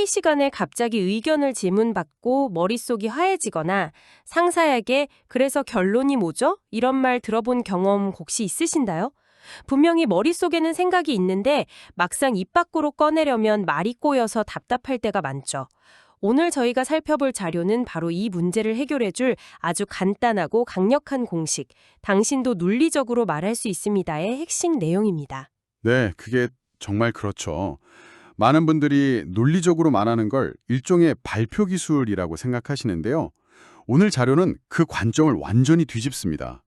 회의 시간에 갑자기 의견을 질문받고 머릿속이 하얘지거나 상사에게 그래서 결론이 뭐죠? 이런 말 들어본 경험 혹시 있으신가요? 분명히 머릿속에는 생각이 있는데 막상 입 밖으로 꺼내려면 말이 꼬여서 답답할 때가 많죠. 오늘 저희가 살펴볼 자료는 바로 이 문제를 해결해줄 아주 간단하고 강력한 공식, 당신도 논리적으로 말할 수 있습니다의 핵심 내용입니다. 네, 그게 정말 그렇죠. 많은 분들이 논리적으로 말하는 걸 일종의 발표 기술이라고 생각하시는데요. 오늘 자료는 그 관점을 완전히 뒤집습니다.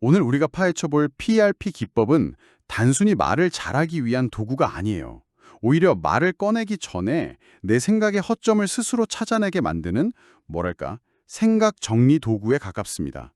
오늘 우리가 파헤쳐볼 PRP 기법은 단순히 말을 잘하기 위한 도구가 아니에요. 오히려 말을 꺼내기 전에 내 생각의 허점을 스스로 찾아내게 만드는 뭐랄까 생각 정리 도구에 가깝습니다.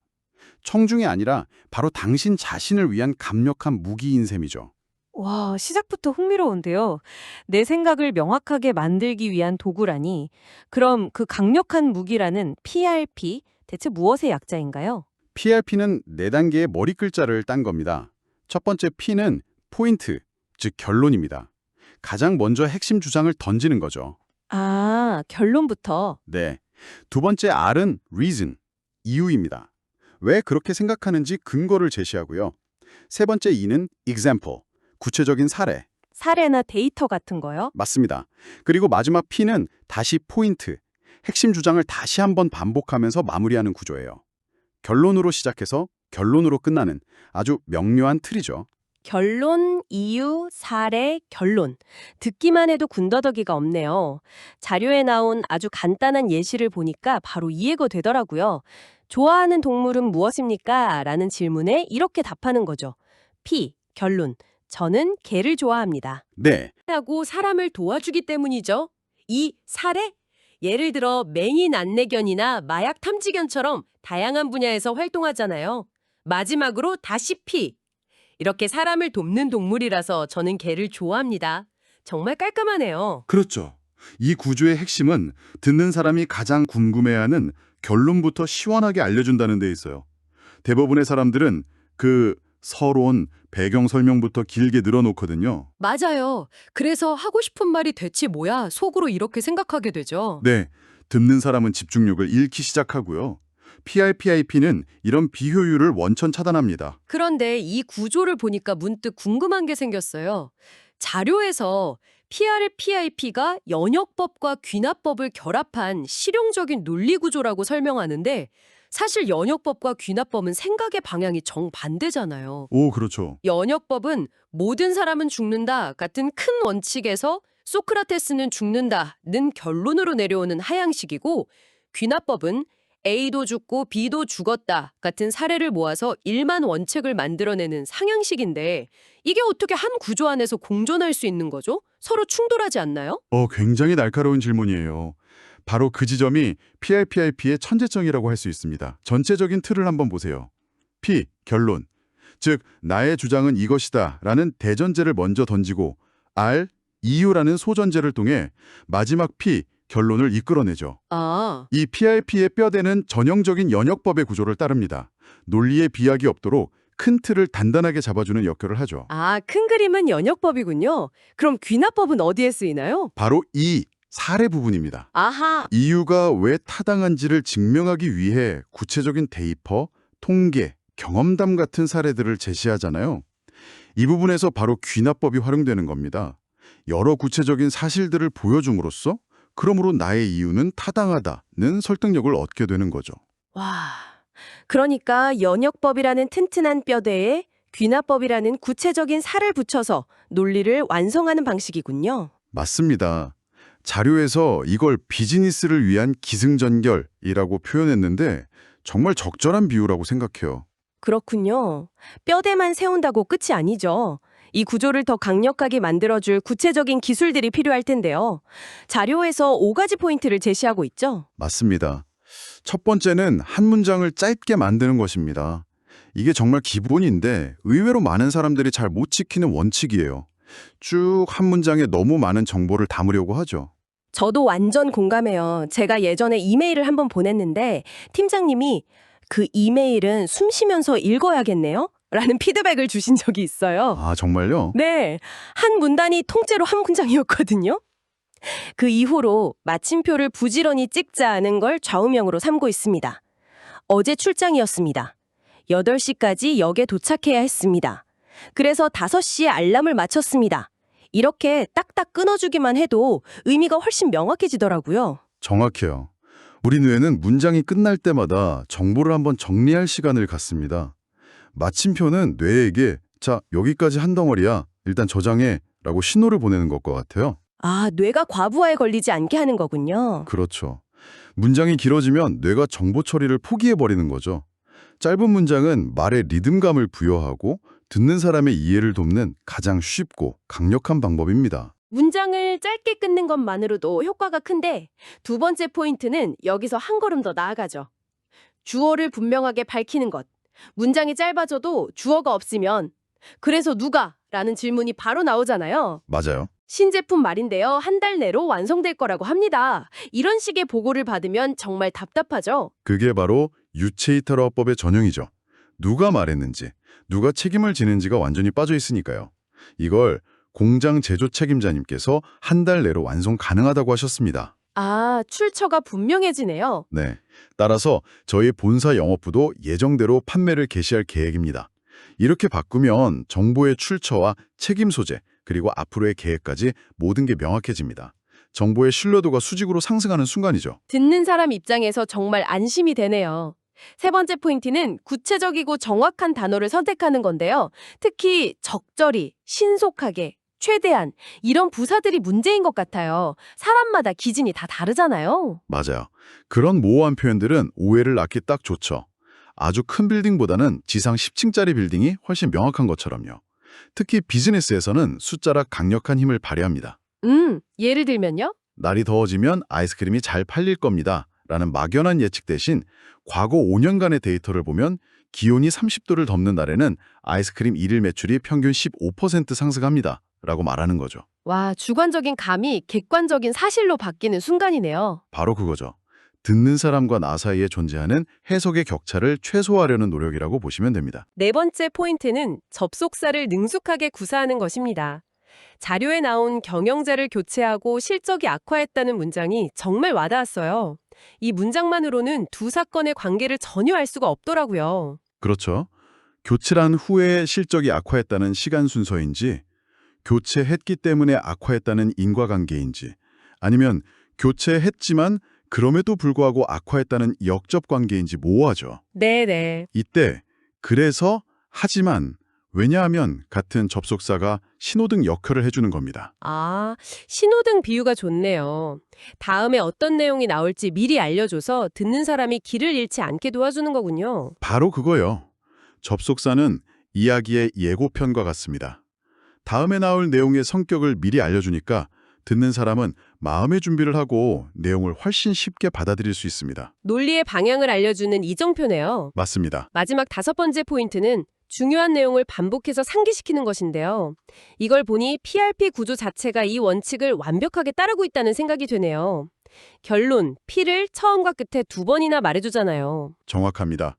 청중이 아니라 바로 당신 자신을 위한 강력한 무기인 셈이죠. 와, 시작부터 흥미로운데요. 내 생각을 명확하게 만들기 위한 도구라니. 그럼 그 강력한 무기라는 PRP, 대체 무엇의 약자인가요? PRP는 4단계의 머리 글자를 딴 겁니다. 첫 번째 P는 포인트, 즉 결론입니다. 가장 먼저 핵심 주장을 던지는 거죠. 아, 결론부터. 네. 두 번째 R은 reason, 이유입니다. 왜 그렇게 생각하는지 근거를 제시하고요. 세 번째 E는 example, 구체적인 사례. 사례나 데이터 같은 거요? 맞습니다. 그리고 마지막 P는 다시 포인트, 핵심 주장을 다시 한번 반복하면서 마무리하는 구조예요. 결론으로 시작해서 결론으로 끝나는 아주 명료한 틀이죠. 결론, 이유, 사례, 결론. 듣기만 해도 군더더기가 없네요. 자료에 나온 아주 간단한 예시를 보니까 바로 이해가 되더라고요. 좋아하는 동물은 무엇입니까? 라는 질문에 이렇게 답하는 거죠. P, 결론. 저는 개를 좋아합니다. 네, 하고 사람을 도와주기 때문이죠. 이 사례? 예를 들어 맹인 안내견이나 마약 탐지견처럼 다양한 분야에서 활동하잖아요. 마지막으로 다시 P. 이렇게 사람을 돕는 동물이라서 저는 개를 좋아합니다. 정말 깔끔하네요. 그렇죠. 이 구조의 핵심은 듣는 사람이 가장 궁금해하는 결론부터 시원하게 알려준다는 데 있어요. 대부분의 사람들은 그 서론, 배경 설명부터 길게 늘어놓거든요. 맞아요. 그래서 하고 싶은 말이 대체 뭐야? 속으로 이렇게 생각하게 되죠. 네, 듣는 사람은 집중력을 잃기 시작하고요. PRPIP는 이런 비효율을 원천 차단합니다. 그런데 이 구조를 보니까 문득 궁금한 게 생겼어요. 자료에서 PRPIP가 연역법과 귀납법을 결합한 실용적인 논리 구조라고 설명하는데 사실 연역법과 귀납법은 생각의 방향이 정반대잖아요. 오, 그렇죠. 연역법은 모든 사람은 죽는다 같은 큰 원칙에서 소크라테스는 죽는다는 결론으로 내려오는 하향식이고 귀납법은 A도 죽고 B도 죽었다 같은 사례를 모아서 일만 원칙을 만들어내는 상향식인데 이게 어떻게 한 구조 안에서 공존할 수 있는 거죠? 서로 충돌하지 않나요? 굉장히 날카로운 질문이에요. 바로 그 지점이 PRPIP의 천재성이라고 할 수 있습니다. 전체적인 틀을 한번 보세요. P, 결론. 즉, 나의 주장은 이것이다 라는 대전제를 먼저 던지고 R, 이유라는 소전제를 통해 마지막 P, 결론을 이끌어내죠. 아, 이 PRP의 뼈대는 전형적인 연역법의 구조를 따릅니다. 논리에 비약이 없도록 큰 틀을 단단하게 잡아주는 역할을 하죠. 큰 그림은 연역법이군요. 그럼 귀납법은 어디에 쓰이나요? 바로 이 사례 부분입니다. 아하, 이유가 왜 타당한지를 증명하기 위해 구체적인 데이터, 통계, 경험담 같은 사례들을 제시하잖아요. 이 부분에서 바로 귀납법이 활용되는 겁니다. 여러 구체적인 사실들을 보여줌으로써 그러므로 나의 이유는 타당하다는 설득력을 얻게 되는 거죠. 와, 그러니까 연역법이라는 튼튼한 뼈대에 귀납법이라는 구체적인 살을 붙여서 논리를 완성하는 방식이군요. 맞습니다. 자료에서 이걸 비즈니스를 위한 기승전결이라고 표현했는데 정말 적절한 비유라고 생각해요. 그렇군요. 뼈대만 세운다고 끝이 아니죠. 이 구조를 더 강력하게 만들어줄 구체적인 기술들이 필요할 텐데요. 자료에서 5가지 포인트를 제시하고 있죠. 맞습니다. 첫 번째는 한 문장을 짧게 만드는 것입니다. 이게 정말 기본인데 의외로 많은 사람들이 잘 못 지키는 원칙이에요. 쭉 한 문장에 너무 많은 정보를 담으려고 하죠. 저도 완전 공감해요. 제가 예전에 이메일을 한번 보냈는데 팀장님이 그 이메일은 숨 쉬면서 읽어야겠네요? 라는 피드백을 주신 적이 있어요. 아, 정말요? 네, 한 문단이 통째로 한 문장이었거든요. 그 이후로 마침표를 부지런히 찍자는 걸 좌우명으로 삼고 있습니다. 어제 출장이었습니다. 8시까지 역에 도착해야 했습니다. 그래서 5시에 알람을 맞췄습니다. 이렇게 딱딱 끊어주기만 해도 의미가 훨씬 명확해지더라고요. 정확해요. 우리 뇌는 문장이 끝날 때마다 정보를 한번 정리할 시간을 갖습니다. 마침표는 뇌에게 자, 여기까지 한 덩어리야. 일단 저장해. 라고 신호를 보내는 것과 같아요. 아, 뇌가 과부하에 걸리지 않게 하는 거군요. 그렇죠. 문장이 길어지면 뇌가 정보 처리를 포기해버리는 거죠. 짧은 문장은 말의 리듬감을 부여하고 듣는 사람의 이해를 돕는 가장 쉽고 강력한 방법입니다. 문장을 짧게 끊는 것만으로도 효과가 큰데 두 번째 포인트는 여기서 한 걸음 더 나아가죠. 주어를 분명하게 밝히는 것. 문장이 짧아져도 주어가 없으면 그래서 누가? 라는 질문이 바로 나오잖아요. 맞아요. 신제품 말인데요. 한 달 내로 완성될 거라고 합니다. 이런 식의 보고를 받으면 정말 답답하죠. 그게 바로 유체이탈어법의 전형이죠. 누가 말했는지, 누가 책임을 지는지가 완전히 빠져 있으니까요. 이걸 공장 제조 책임자님께서 한 달 내로 완성 가능하다고 하셨습니다. 아, 출처가 분명해지네요. 네. 따라서 저희 본사 영업부도 예정대로 판매를 개시할 계획입니다. 이렇게 바꾸면 정보의 출처와 책임 소재, 그리고 앞으로의 계획까지 모든 게 명확해집니다. 정보의 신뢰도가 수직으로 상승하는 순간이죠. 듣는 사람 입장에서 정말 안심이 되네요. 세 번째 포인트는 구체적이고 정확한 단어를 선택하는 건데요. 특히 적절히, 신속하게, 최대한 이런 부사들이 문제인 것 같아요. 사람마다 기준이 다 다르잖아요. 맞아요. 그런 모호한 표현들은 오해를 낳기 딱 좋죠. 아주 큰 빌딩보다는 지상 10층짜리 빌딩이 훨씬 명확한 것처럼요. 특히 비즈니스에서는 숫자라 강력한 힘을 발휘합니다. 예를 들면요? 날이 더워지면 아이스크림이 잘 팔릴 겁니다. 라는 막연한 예측 대신 과거 5년간의 데이터를 보면 기온이 30도를 넘는 날에는 아이스크림 일일 매출이 평균 15% 상승합니다. 라고 말하는 거죠. 와, 주관적인 감이 객관적인 사실로 바뀌는 순간이네요. 바로 그거죠. 듣는 사람과 나 사이에 존재하는 해석의 격차를 최소화하려는 노력이라고 보시면 됩니다. 네 번째 포인트는 접속사를 능숙하게 구사하는 것입니다. 자료에 나온 경영자를 교체하고 실적이 악화했다는 문장이 정말 와닿았어요. 이 문장만으로는 두 사건의 관계를 전혀 알 수가 없더라고요. 그렇죠. 교체한 후에 실적이 악화했다는 시간 순서인지, 교체했기 때문에 악화했다는 인과관계인지, 아니면 교체했지만 그럼에도 불구하고 악화했다는 역접관계인지 모호하죠. 네네. 이때 그래서 하지만 왜냐하면 같은 접속사가 신호등 역할을 해주는 겁니다. 아, 신호등 비유가 좋네요. 다음에 어떤 내용이 나올지 미리 알려줘서 듣는 사람이 길을 잃지 않게 도와주는 거군요. 바로 그거요. 접속사는 이야기의 예고편과 같습니다. 다음에 나올 내용의 성격을 미리 알려주니까 듣는 사람은 마음의 준비를 하고 내용을 훨씬 쉽게 받아들일 수 있습니다. 논리의 방향을 알려주는 이정표네요. 맞습니다. 마지막 다섯 번째 포인트는 중요한 내용을 반복해서 상기시키는 것인데요. 이걸 보니 PRP 구조 자체가 이 원칙을 완벽하게 따르고 있다는 생각이 되네요. 결론, P를 처음과 끝에 2번이나 말해주잖아요. 정확합니다.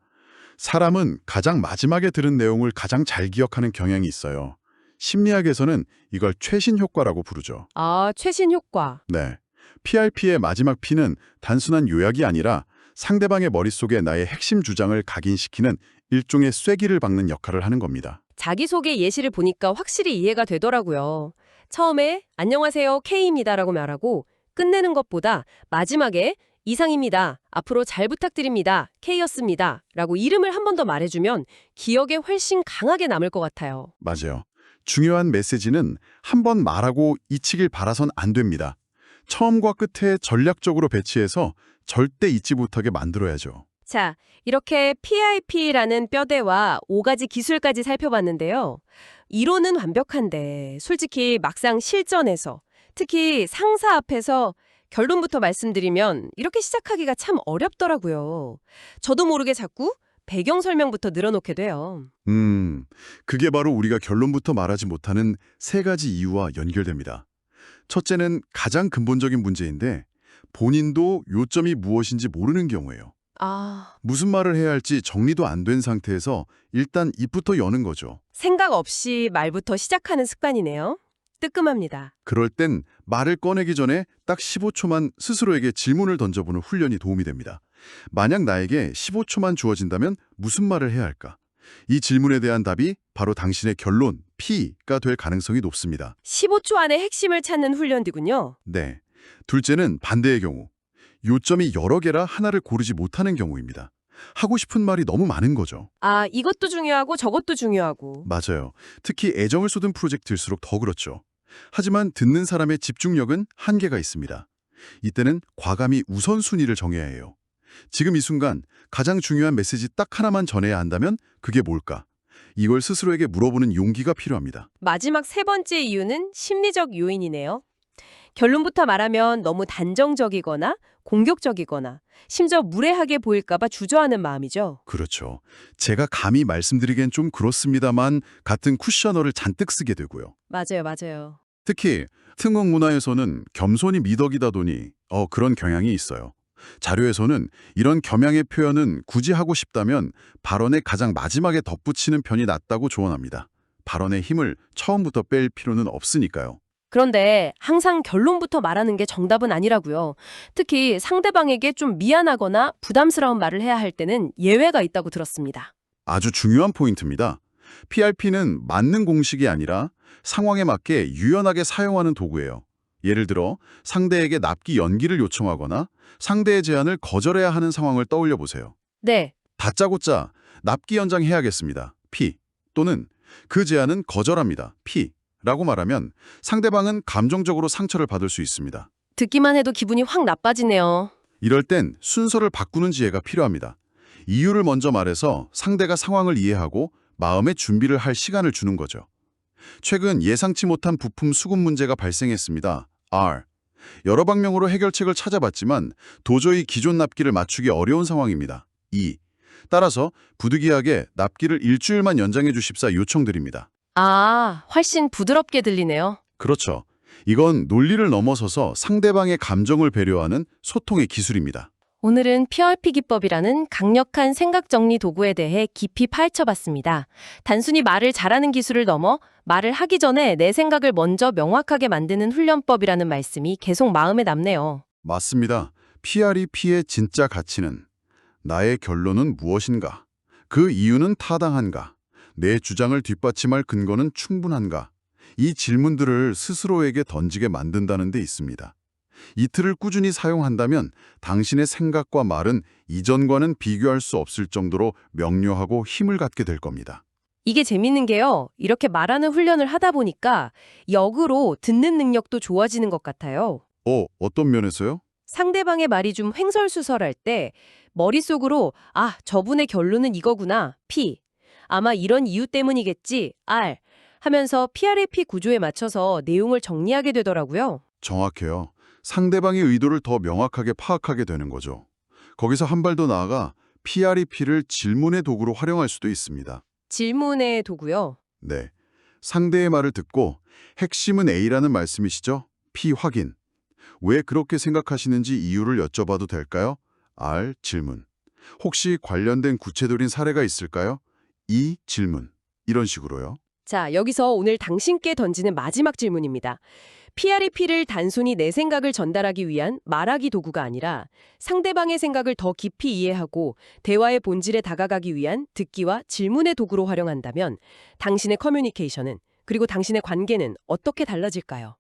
사람은 가장 마지막에 들은 내용을 가장 잘 기억하는 경향이 있어요. 심리학에서는 이걸 최신 효과라고 부르죠. 아, 최신 효과. 네. PRP의 마지막 P는 단순한 요약이 아니라 상대방의 머릿속에 나의 핵심 주장을 각인시키는 일종의 쐐기를 박는 역할을 하는 겁니다. 자기소개 예시를 보니까 확실히 이해가 되더라고요. 처음에 안녕하세요 K입니다라고 말하고 끝내는 것보다 마지막에 이상입니다. 앞으로 잘 부탁드립니다. K였습니다. 라고 이름을 한 번 더 말해주면 기억에 훨씬 강하게 남을 것 같아요. 맞아요. 중요한 메시지는 한 번 말하고 잊히길 바라선 안 됩니다. 처음과 끝에 전략적으로 배치해서 절대 잊지 못하게 만들어야죠. 자, 이렇게 PIP라는 뼈대와 5가지 기술까지 살펴봤는데요. 이론은 완벽한데 솔직히 막상 실전에서 특히 상사 앞에서 결론부터 말씀드리면 이렇게 시작하기가 참 어렵더라고요. 저도 모르게 자꾸 배경 설명부터 늘어놓게 돼요. 그게 바로 우리가 결론부터 말하지 못하는 3가지 이유와 연결됩니다. 첫째는 가장 근본적인 문제인데 본인도 요점이 무엇인지 모르는 경우예요. 무슨 말을 해야 할지 정리도 안 된 상태에서 일단 입부터 여는 거죠. 생각 없이 말부터 시작하는 습관이네요. 뜨끔합니다. 그럴 땐 말을 꺼내기 전에 딱 15초만 스스로에게 질문을 던져보는 훈련이 도움이 됩니다. 만약 나에게 15초만 주어진다면 무슨 말을 해야 할까? 이 질문에 대한 답이 바로 당신의 결론, P가 될 가능성이 높습니다. 15초 안에 핵심을 찾는 훈련이군요. 네. 둘째는 반대의 경우. 요점이 여러 개라 하나를 고르지 못하는 경우입니다. 하고 싶은 말이 너무 많은 거죠. 아, 이것도 중요하고 저것도 중요하고. 맞아요. 특히 애정을 쏟은 프로젝트일수록 더 그렇죠. 하지만 듣는 사람의 집중력은 한계가 있습니다. 이때는 과감히 우선순위를 정해야 해요. 지금 이 순간 가장 중요한 메시지 딱 하나만 전해야 한다면 그게 뭘까? 이걸 스스로에게 물어보는 용기가 필요합니다. 마지막 세 번째 이유는 심리적 요인이네요. 결론부터 말하면 너무 단정적이거나 공격적이거나 심지어 무례하게 보일까봐 주저하는 마음이죠. 그렇죠. 제가 감히 말씀드리기엔 좀 그렇습니다만 같은 쿠셔너를 잔뜩 쓰게 되고요. 맞아요, 맞아요. 특히 특목 문화에서는 겸손이 미덕이다더니 그런 경향이 있어요. 자료에서는 이런 겸양의 표현은 굳이 하고 싶다면 발언의 가장 마지막에 덧붙이는 편이 낫다고 조언합니다. 발언의 힘을 처음부터 뺄 필요는 없으니까요. 그런데 항상 결론부터 말하는 게 정답은 아니라고요. 특히 상대방에게 좀 미안하거나 부담스러운 말을 해야 할 때는 예외가 있다고 들었습니다. 아주 중요한 포인트입니다. PRP는 맞는 공식이 아니라 상황에 맞게 유연하게 사용하는 도구예요. 예를 들어 상대에게 납기 연기를 요청하거나 상대의 제안을 거절해야 하는 상황을 떠올려 보세요. 네, 다짜고짜 납기 연장해야겠습니다. P 또는 그 제안은 거절합니다. P 라고 말하면 상대방은 감정적으로 상처를 받을 수 있습니다. 듣기만 해도 기분이 확 나빠지네요. 이럴 땐 순서를 바꾸는 지혜가 필요합니다. 이유를 먼저 말해서 상대가 상황을 이해하고 마음의 준비를 할 시간을 주는 거죠. 최근 예상치 못한 부품 수급 문제가 발생했습니다. R. 여러 방면으로 해결책을 찾아봤지만 도저히 기존 납기를 맞추기 어려운 상황입니다. E. 따라서 부득이하게 납기를 일주일만 연장해 주십사 요청드립니다. 아, 훨씬 부드럽게 들리네요. 그렇죠. 이건 논리를 넘어서서 상대방의 감정을 배려하는 소통의 기술입니다. 오늘은 PRP 기법이라는 강력한 생각 정리 도구에 대해 깊이 파헤쳐봤습니다. 단순히 말을 잘하는 기술을 넘어 말을 하기 전에 내 생각을 먼저 명확하게 만드는 훈련법이라는 말씀이 계속 마음에 남네요. 맞습니다. PREP의 진짜 가치는 나의 결론은 무엇인가? 그 이유는 타당한가? 내 주장을 뒷받침할 근거는 충분한가? 이 질문들을 스스로에게 던지게 만든다는 데 있습니다. 이틀을 꾸준히 사용한다면 당신의 생각과 말은 이전과는 비교할 수 없을 정도로 명료하고 힘을 갖게 될 겁니다. 이게 재밌는 게요. 이렇게 말하는 훈련을 하다 보니까 역으로 듣는 능력도 좋아지는 것 같아요. 어떤 면에서요? 상대방의 말이 좀 횡설수설할 때 머릿속으로 아, 저분의 결론은 이거구나. P. 아마 이런 이유 때문이겠지. R. 하면서 PRAP 구조에 맞춰서 내용을 정리하게 되더라고요. 정확해요. 상대방의 의도를 더 명확하게 파악하게 되는 거죠. 거기서 한 발 더 나아가 PREP를 질문의 도구로 활용할 수도 있습니다. 질문의 도구요. 네. 상대의 말을 듣고 핵심은 A라는 말씀이시죠? P 확인. 왜 그렇게 생각하시는지 이유를 여쭤봐도 될까요? R 질문. 혹시 관련된 구체적인 사례가 있을까요? E 질문. 이런 식으로요. 자, 여기서 오늘 당신께 던지는 마지막 질문입니다. PREP를 단순히 내 생각을 전달하기 위한 말하기 도구가 아니라 상대방의 생각을 더 깊이 이해하고 대화의 본질에 다가가기 위한 듣기와 질문의 도구로 활용한다면 당신의 커뮤니케이션은 그리고 당신의 관계는 어떻게 달라질까요?